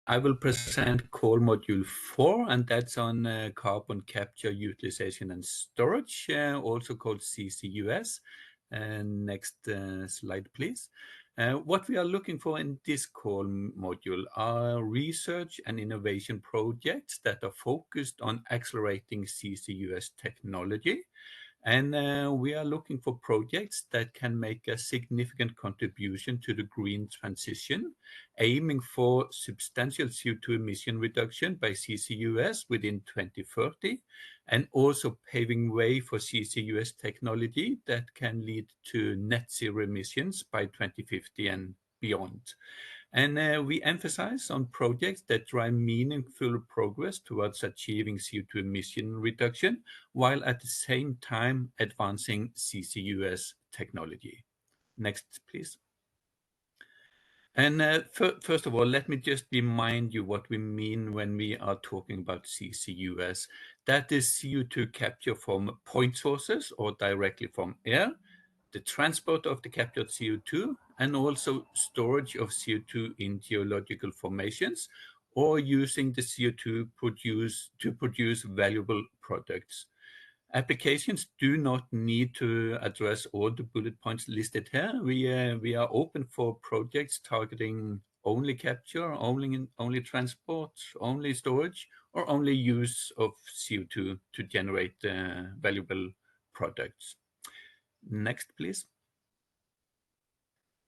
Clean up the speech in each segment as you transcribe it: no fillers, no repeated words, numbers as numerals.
I will present call module 4, and that's on carbon capture, utilization, and storage, also called CCUS. Next slide, please. What we are looking for in this call module are research and innovation projects that are focused on accelerating CCUS technology. And we are looking for projects that can make a significant contribution to the green transition, aiming for substantial CO2 emission reduction by CCUS within 2030, and also paving way for CCUS technology that can lead to net zero emissions by 2050 and beyond. And we emphasize on projects that drive meaningful progress towards achieving CO2 emission reduction, while at the same time advancing CCUS technology. Next, please. And first of all, let me just remind you what we mean when we are talking about CCUS. That is CO2 capture from point sources or directly from air, the transport of the captured CO2, and also storage of CO2 in geological formations, or using the CO2 to produce valuable products. Applications do not need to address all the bullet points listed here. We are open for projects targeting only capture, only transport, only storage, or only use of CO2 to generate valuable products. Next, please.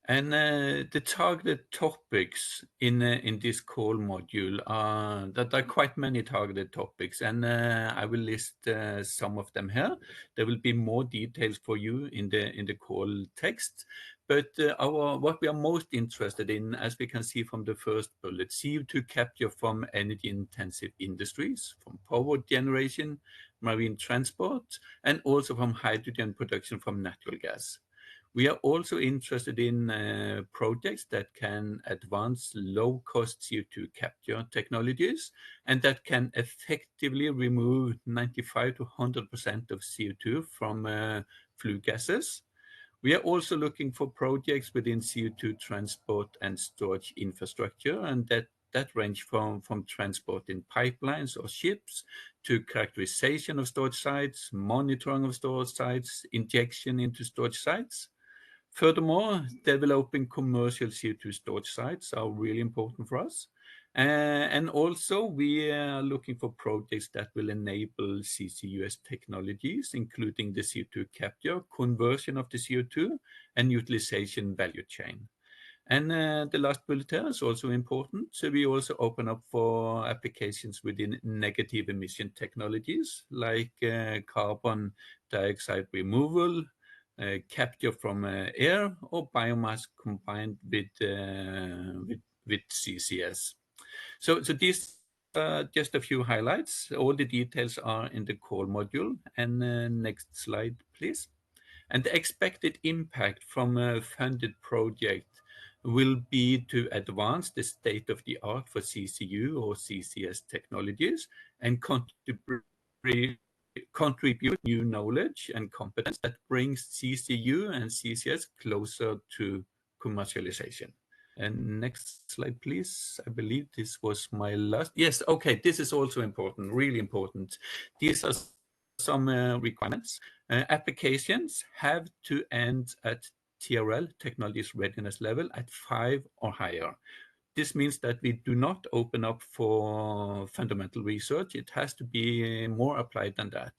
And the targeted topics in this call module are that there are quite many targeted topics, and I will list some of them here. There will be more details for you in the call text, but what we are most interested in, as we can see from the first bullet, CO2 capture from energy-intensive industries, from power generation, marine transport, and also from hydrogen production from natural gas. We are also interested in projects that can advance low-cost CO2 capture technologies and that can effectively remove 95 to 100% of CO2 from flue gases. We are also looking for projects within CO2 transport and storage infrastructure, and that range from transport in pipelines or ships to characterization of storage sites, monitoring of storage sites, injection into storage sites. Furthermore, developing commercial CO2 storage sites are really important for us. And also, we are looking for projects that will enable CCUS technologies, including the CO2 capture, conversion of the CO2, and utilization value chain. And the last bullet here is also important. So we also open up for applications within negative emission technologies like carbon dioxide removal, capture from air, or biomass combined with CCS. So these are just a few highlights. All the details are in the call module. And next slide, please. And the expected impact from a funded project will be to advance the state of the art for CCU or CCS technologies and contribute new knowledge and competence that brings CCU and CCS closer to commercialization. And next slide, please. I believe this was my last. Yes, okay, this is also important, really important. These are some requirements. Applications have to end at TRL, Technology Readiness Level, at 5 or higher. This means that we do not open up for fundamental research. It has to be more applied than that.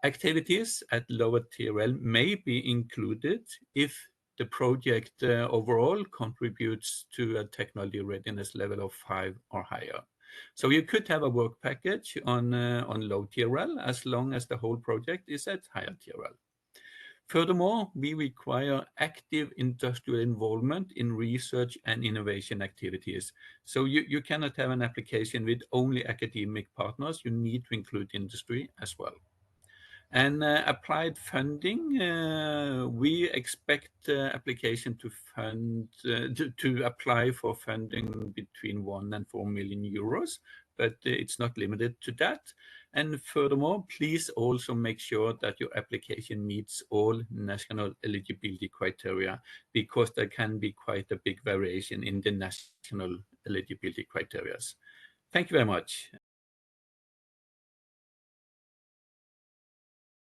Activities at lower TRL may be included if the project overall contributes to a technology readiness level of 5 or higher. So you could have a work package on low TRL as long as the whole project is at higher TRL. Furthermore, we require active industrial involvement in research and innovation activities. So you cannot have an application with only academic partners. You need to include industry as well. And applied funding, we expect application to apply for funding between 1 and 4 million euros, but it's not limited to that. And furthermore, please also make sure that your application meets all national eligibility criteria, because there can be quite a big variation in the national eligibility criteria. Thank you very much.